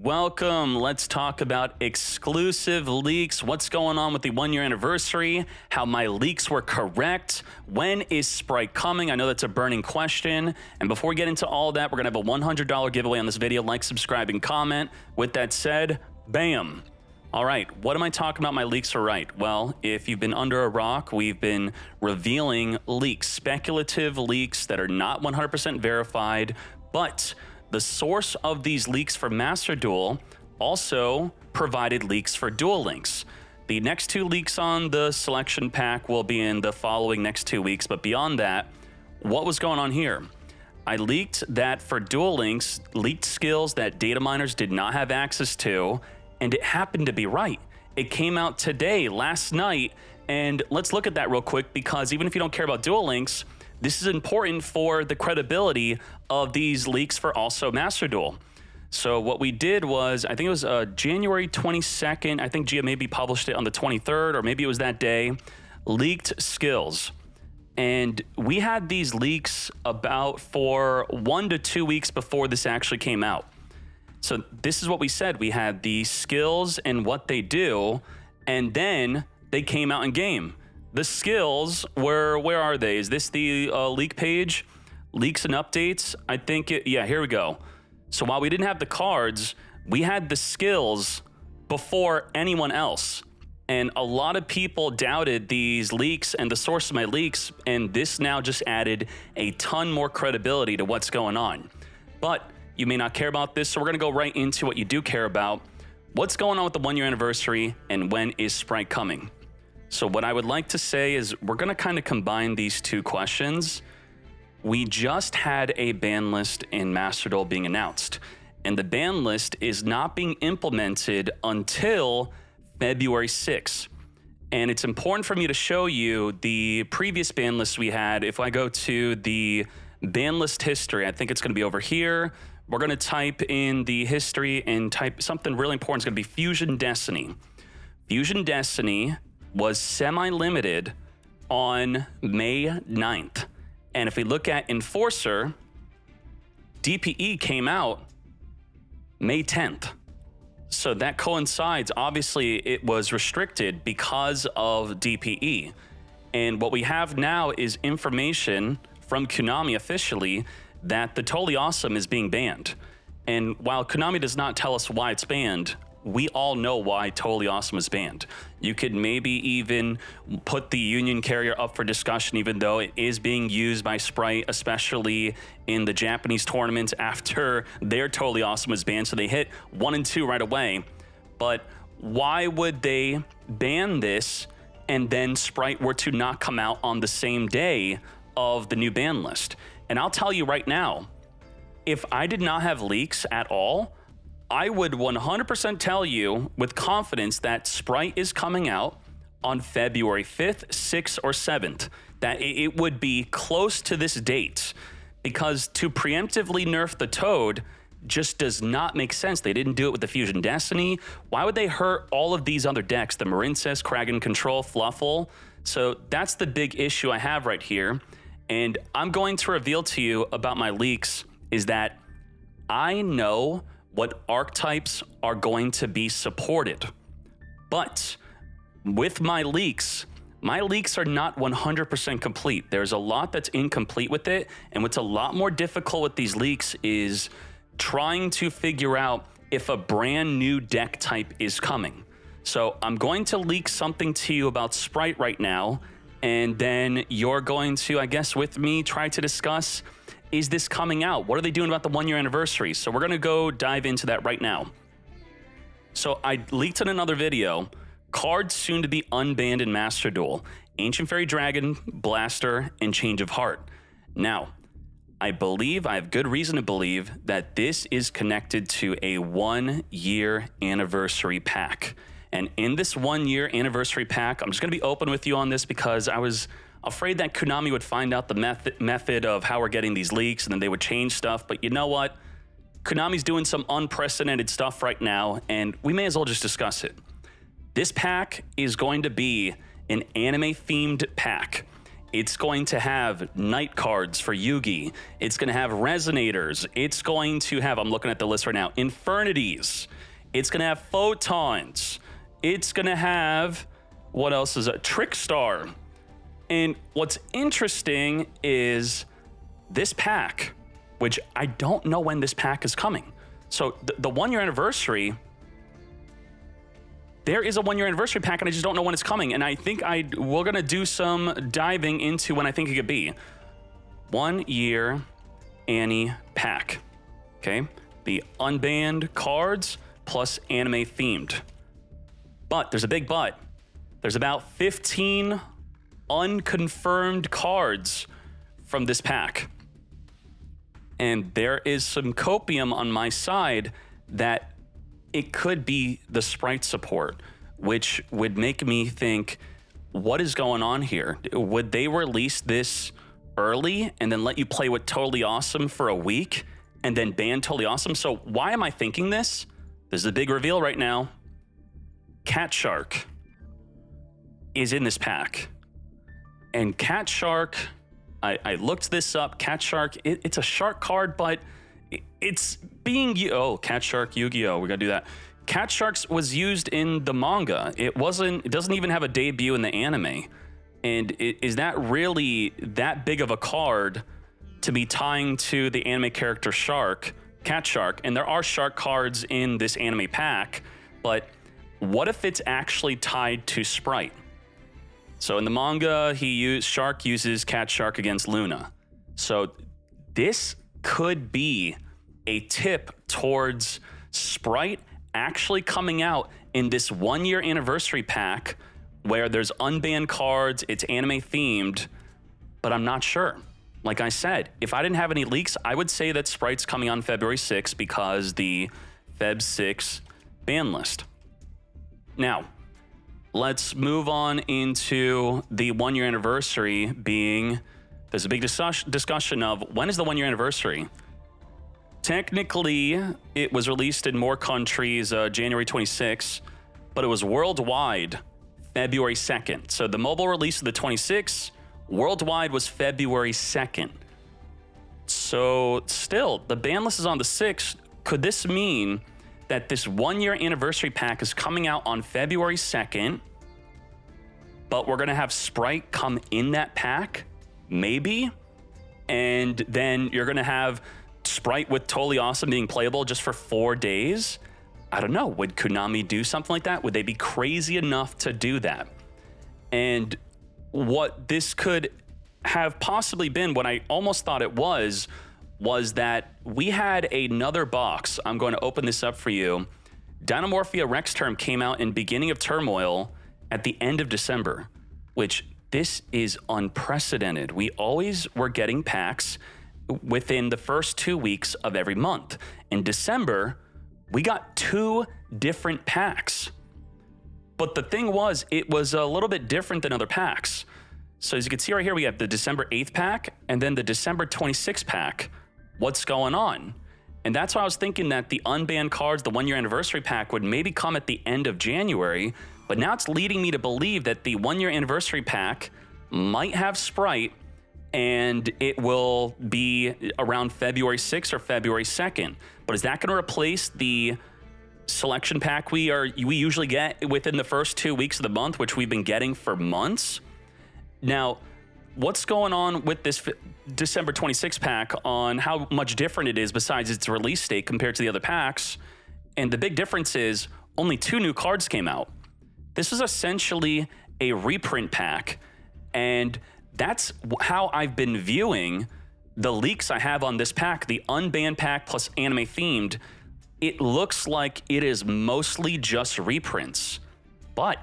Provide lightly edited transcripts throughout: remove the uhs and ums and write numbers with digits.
welcome. Let's talk about exclusive leaks. What's going on with the 1 year anniversary? How my leaks were correct? When is Spright coming? I know that's a burning question. And before we get into all that, we're gonna have a $100 giveaway on this video. Like, subscribe, and comment. With that said, bam. All right, what am I talking about? My leaks are right. Well, if you've been under a rock, we've been revealing leaks, speculative leaks that are not 100% verified, but the source of these leaks for Master Duel also provided leaks for Duel Links. The next 2 leaks on the selection pack will be in the following next 2 weeks, but beyond that, what was going on here? I leaked that for Duel Links, leaked skills that data miners did not have access to, and it happened to be right. It came out today, last night, and let's look at that real quick, because even if you don't care about Duel Links, this is important for the credibility of these leaks for also Master Duel. So what we did was, I think it was January 22nd, I think Gia maybe published it on the 23rd, or maybe it was that day, leaked skills. And we had these leaks about for 1 to 2 weeks before this actually came out. So this is what we said. We had the skills and what they do, and then they came out in game. The skills were, where are they? Is this the leak page? Leaks and updates? I think, yeah, here we go. So while we didn't have the cards, we had the skills before anyone else. And a lot of people doubted these leaks and the source of my leaks, and this now just added a ton more credibility to what's going on. But you may not care about this, so we're gonna go right into what you do care about. What's going on with the 1 year anniversary, and when is Spright coming? So what I would like to say is we're gonna kind of combine these 2 questions. We just had a ban list in Master Duel being announced, and the ban list is not being implemented until February 6th. And it's important for me to show you the previous ban lists we had. If I go to the ban list history, I think it's gonna be over here. We're gonna type in the history and type something really important. It's gonna be Fusion Destiny. Fusion Destiny was semi-limited on May 9th. And if we look at Enforcer, DPE came out May 10th. So that coincides. Obviously, it was restricted because of DPE. And what we have now is information from Konami officially that the Totally Awesome is being banned. And while Konami does not tell us why it's banned, we all know why Totally Awesome is banned. You could maybe even put the Union Carrier up for discussion, even though it is being used by Spright, especially in the Japanese tournaments after their Totally Awesome was banned, so they hit 1 and 2 right away. But why would they ban this and then Spright were to not come out on the same day of the new ban list? And I'll tell you right now, if I did not have leaks at all, I would 100% tell you with confidence that Spright is coming out on February 5th, 6th, or 7th. That it would be close to this date, because to preemptively nerf the Toad just does not make sense. They didn't do it with the Fusion Destiny. Why would they hurt all of these other decks? The Marincess, Kraken Control, Fluffle. So that's the big issue I have right here. And I'm going to reveal to you about my leaks is that I know what archetypes are going to be supported. But with my leaks are not 100% complete. There's a lot that's incomplete with it. And what's a lot more difficult with these leaks is trying to figure out if a brand new deck type is coming. So I'm going to leak something to you about Spright right now, and then you're going to, I guess with me, try to discuss, is this coming out? What are they doing about the 1 year anniversary? So we're gonna go dive into that right now. So I leaked in another video, cards soon to be unbanned in Master Duel: Ancient Fairy Dragon, Blaster, and Change of Heart. Now, I have good reason to believe that this is connected to a 1 year anniversary pack. And in this 1 year anniversary pack, I'm just gonna be open with you on this because I was afraid that Konami would find out the method of how we're getting these leaks and then they would change stuff. But you know what? Konami's doing some unprecedented stuff right now, and we may as well just discuss it. This pack is going to be an anime-themed pack. It's going to have night cards for Yugi. It's going to have resonators. It's going to have, I'm looking at the list right now, infernities. It's going to have photons. It's going to have, what else is it? Trickstar. And what's interesting is this pack, which I don't know when this pack is coming. So the 1 year anniversary, there is a 1 year anniversary pack and I just don't know when it's coming. And I think we're gonna do some diving into when I think it could be. 1 year Annie pack, okay? The unbanned cards plus anime themed. But there's a big but. There's about 15 unconfirmed cards from this pack. And there is some copium on my side that it could be the Spright support, which would make me think, what is going on here? Would they release this early and then let you play with Totally Awesome for a week and then ban Totally Awesome? So why am I thinking this? This is a big reveal right now. Cat Shark is in this pack. And Cat Shark, I looked this up. Cat Shark, it's a shark card, but it's being, oh, Cat Shark Yu-Gi-Oh, we gotta do that. Cat Sharks was used in the manga. It doesn't even have a debut in the anime. And is that really that big of a card to be tying to the anime character Shark, Cat Shark? And there are shark cards in this anime pack, but what if it's actually tied to Spright? So in the manga, Shark uses Cat Shark against Luna. So this could be a tip towards Spright actually coming out in this 1 year anniversary pack where there's unbanned cards, it's anime themed, but I'm not sure. Like I said, if I didn't have any leaks, I would say that Spright's coming on February 6th because the Feb 6 ban list. Now, let's move on into the 1 year anniversary being, there's a big discussion of when is the 1 year anniversary? Technically, it was released in more countries January 26th, but it was worldwide February 2nd. So the mobile release of the 26th, worldwide was February 2nd. So still, the ban list is on the 6th. Could this mean that this 1 year anniversary pack is coming out on February 2nd, but we're gonna have Spright come in that pack? Maybe. And then you're gonna have Spright with Totally Awesome being playable just for 4 days? I don't know. Would Konami do something like that? Would they be crazy enough to do that? And what this could have possibly been, what I almost thought it was that we had another box. I'm going to open this up for you. Dynamorphia Rex Term came out in beginning of Turmoil at the end of December, which this is unprecedented. We always were getting packs within the first 2 weeks of every month. In December, we got 2 different packs. But the thing was, it was a little bit different than other packs. So as you can see right here, we have the December 8th pack and then the December 26th pack. What's going on? And that's why I was thinking that the unbanned cards, the 1 year anniversary pack, would maybe come at the end of January. But now it's leading me to believe that the 1 year anniversary pack might have Spright and it will be around February 6th or February 2nd. But is that going to replace the selection pack we usually get within the first 2 weeks of the month, which we've been getting for months? Now, what's going on with this December 26th pack on how much different it is besides its release date compared to the other packs? And the big difference is only 2 new cards came out. This is essentially a reprint pack, and that's how I've been viewing the leaks I have on this pack, the unbanned pack plus anime themed. It looks like it is mostly just reprints, but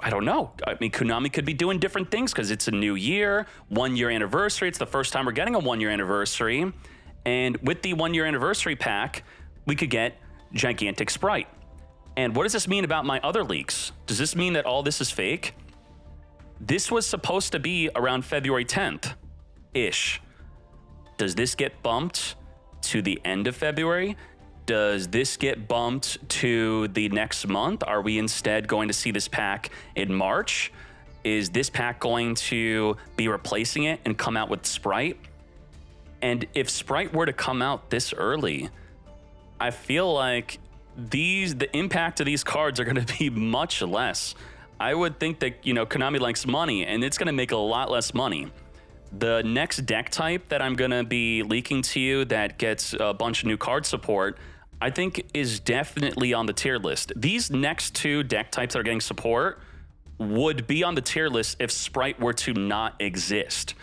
I don't know. I mean, Konami could be doing different things because it's a new year, 1 year anniversary. It's the first time we're getting a 1 year anniversary. And with the 1 year anniversary pack, we could get Gigantic Spright. And what does this mean about my other leaks? Does this mean that all this is fake? This was supposed to be around February 10th-ish. Does this get bumped to the end of February? Does this get bumped to the next month? Are we instead going to see this pack in March? Is this pack going to be replacing it and come out with Spright? And if Spright were to come out this early, I feel like the impact of these cards are going to be much less. I would think that, you know, Konami likes money, and it's going to make a lot less money. The next deck type that I'm going to be leaking to you that gets a bunch of new card support, I think is definitely on the tier list. These next two deck types that are getting support would be on the tier list if Spright were to not exist.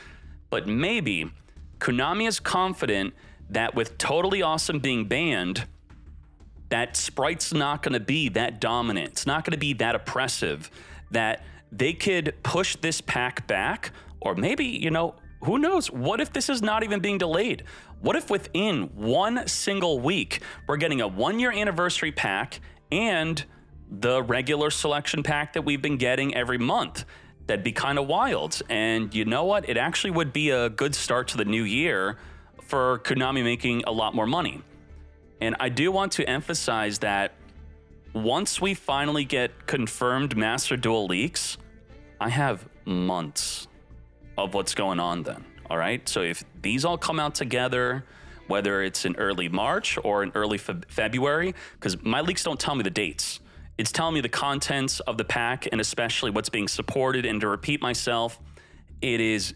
But maybe Konami is confident that with Totally Awesome being banned, that Sprite's not going to be that dominant. It's not going to be that oppressive, that they could push this pack back. Or maybe, you know, who knows? What if this is not even being delayed? What if within one single week, we're getting a 1-year anniversary pack and the regular selection pack that we've been getting every month? That'd be kind of wild. And you know what? It actually would be a good start to the new year for Konami making a lot more money. And I do want to emphasize that once we finally get confirmed Master Duel leaks, I have months of what's going on then, all right? So if these all come out together, whether it's in early March or in early February, because my leaks don't tell me the dates. It's telling me the contents of the pack and especially what's being supported. And to repeat myself, it is,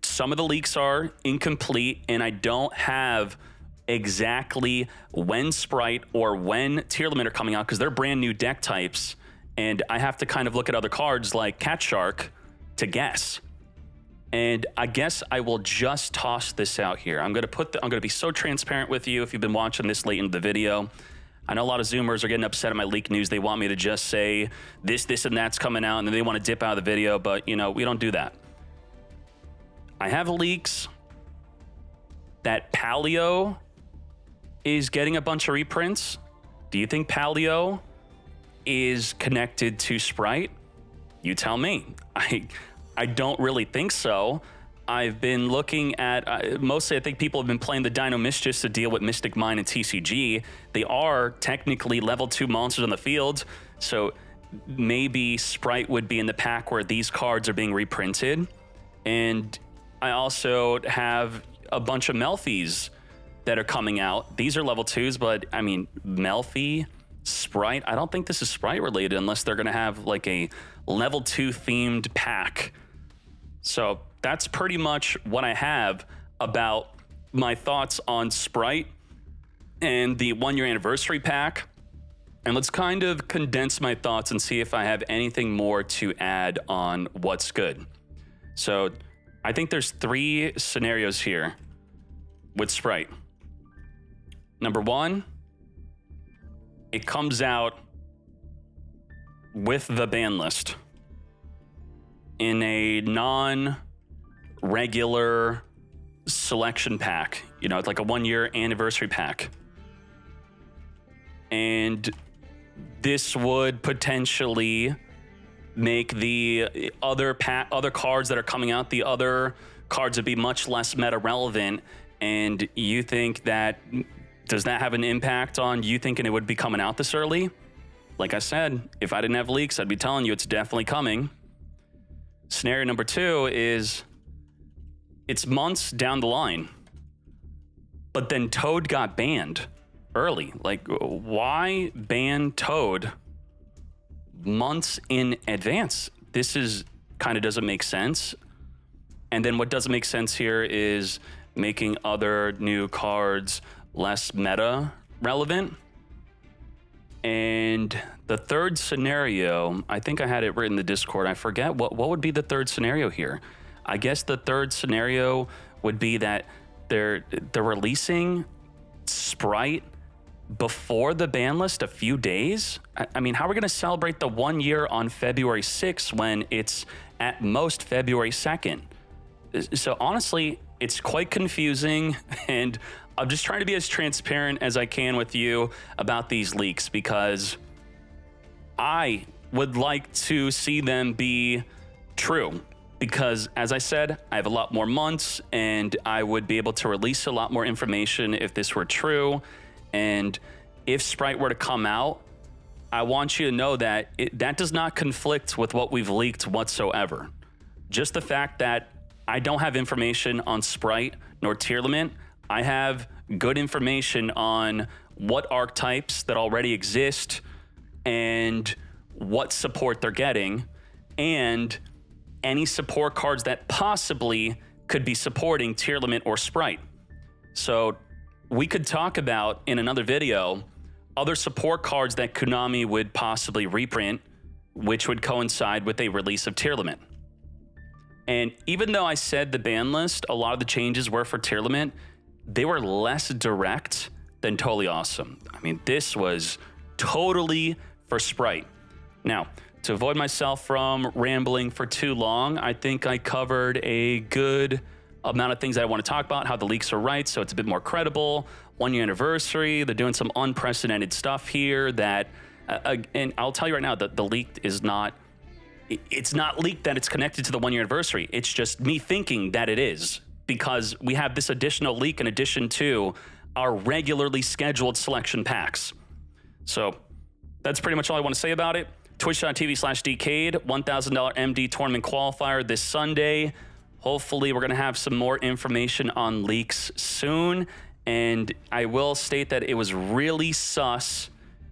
some of the leaks are incomplete and I don't have exactly when Spright or when Tier Limit are coming out because they're brand new deck types. And I have to kind of look at other cards like Cat Shark to guess. And I guess I will just toss this out here. I'm going to be so transparent with you if you've been watching this late into the video. I know a lot of Zoomers are getting upset at my leak news. They want me to just say this, and that's coming out, and then they want to dip out of the video, but, you know, we don't do that. I have leaks that Paleo is getting a bunch of reprints. Do you think Paleo is connected to Spright? You tell me. I don't really think so. I've been looking at, mostly I think people have been playing the Dino Mischiefs to deal with Mystic Mine and TCG. They are technically level 2 monsters on the field, so maybe Spright would be in the pack where these cards are being reprinted. And I also have a bunch of Melfies that are coming out. These are level 2s, but I mean, Melfi, Spright, I don't think this is Spright related unless they're gonna have like a level 2 themed pack. So that's pretty much what I have about my thoughts on Spright and the 1-year anniversary pack. And let's kind of condense my thoughts and see if I have anything more to add on what's good. So I think there's 3 scenarios here with Spright. Number 1, it comes out with the ban list in a non-regular selection pack. You know, it's like a 1-year anniversary pack. And this would potentially make the other cards that are coming out, the other cards would be much less meta relevant. And you think that, does that have an impact on you thinking it would be coming out this early? Like I said, if I didn't have leaks, I'd be telling you it's definitely coming. Scenario number 2 is it's months down the line, but then Toad got banned early. Like, why ban Toad months in advance? This is kind of doesn't make sense. And then what doesn't make sense here is making other new cards less meta relevant. And the third scenario, I think I had it written in the Discord. I forget what would be the third scenario here. I guess the third scenario would be that they're releasing Spright before the ban list a few days. I mean, how are we going to celebrate the 1 year on February 6th when it's at most February 2nd? So honestly, it's quite confusing, and I'm just trying to be as transparent as I can with you about these leaks because I would like to see them be true. Because as I said, I have a lot more months and I would be able to release a lot more information if this were true. And if Spright were to come out I want you to know that that does not conflict with what we've leaked whatsoever. Just the fact that I don't have information on Spright nor tier limit. I have good information on what archetypes that already exist and what support they're getting, and any support cards that possibly could be supporting tier limit or Spright. So we could talk about in another video other support cards that Konami would possibly reprint, which would coincide with a release of tier limit. And even though I said the ban list, a lot of the changes were for tier limit, they were less direct than Totally Awesome. I mean, this was totally for Spright. Now, to avoid myself from rambling for too long, I think I covered a good amount of things that I want to talk about, how the leaks are right, so it's a bit more credible. 1 year anniversary, they're doing some unprecedented stuff here that, and I'll tell you right now that the leak is not, it's not leaked that it's connected to the 1 year anniversary. It's just me thinking that it is, because we have this additional leak in addition to our regularly scheduled selection packs. So that's pretty much all I want to say about it. Twitch.tv/Dkayed, $1,000 MD tournament qualifier this Sunday. Hopefully we're going to have some more information on leaks soon. And I will state that it was really sus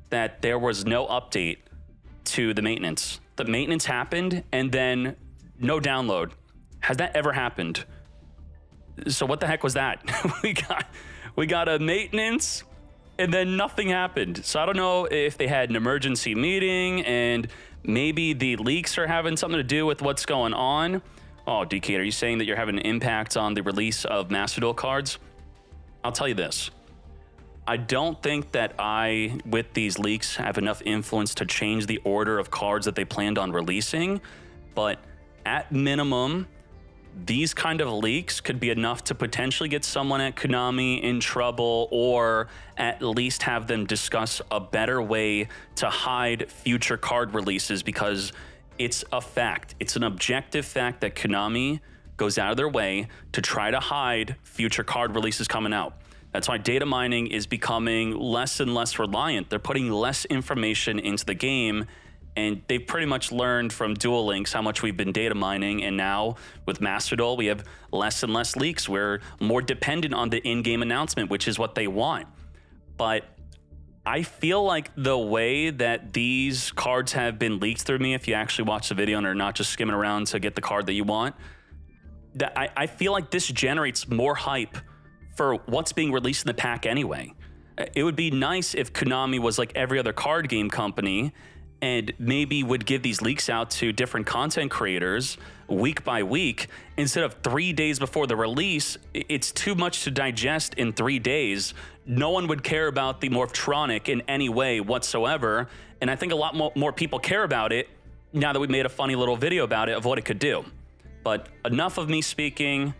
that there was no update to the maintenance. The maintenance happened and then no download. Has that ever happened? So what the heck was that? we got a maintenance and then nothing happened. So I don't know if they had an emergency meeting and maybe the leaks are having something to do with what's going on. Oh, Dkayed, are you saying that you're having an impact on the release of Master Duel cards? I'll tell you this. I don't think that I, with these leaks, have enough influence to change the order of cards that they planned on releasing, but at minimum, these kind of leaks could be enough to potentially get someone at Konami in trouble, or at least have them discuss a better way to hide future card releases, because it's a fact. It's an objective fact that Konami goes out of their way to try to hide future card releases coming out. That's why data mining is becoming less and less reliant. They're putting less information into the game, and they've pretty much learned from Duel Links how much we've been data mining, and now with Master Duel, we have less and less leaks. We're more dependent on the in-game announcement, which is what they want. But I feel like the way that these cards have been leaked through me, if you actually watch the video and are not just skimming around to get the card that you want, that I feel like this generates more hype for what's being released in the pack anyway. It would be nice if Konami was like every other card game company and maybe would give these leaks out to different content creators week by week instead of 3 days before the release. It's too much to digest in 3 days. No one would care about the Morphtronic in any way whatsoever, and I think a lot more people care about it now that we made a funny little video about it of what it could do. But enough of me speaking.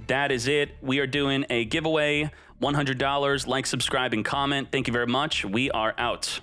That is it. We are doing a giveaway, $100. Like, subscribe, and comment. Thank you very much. We are out.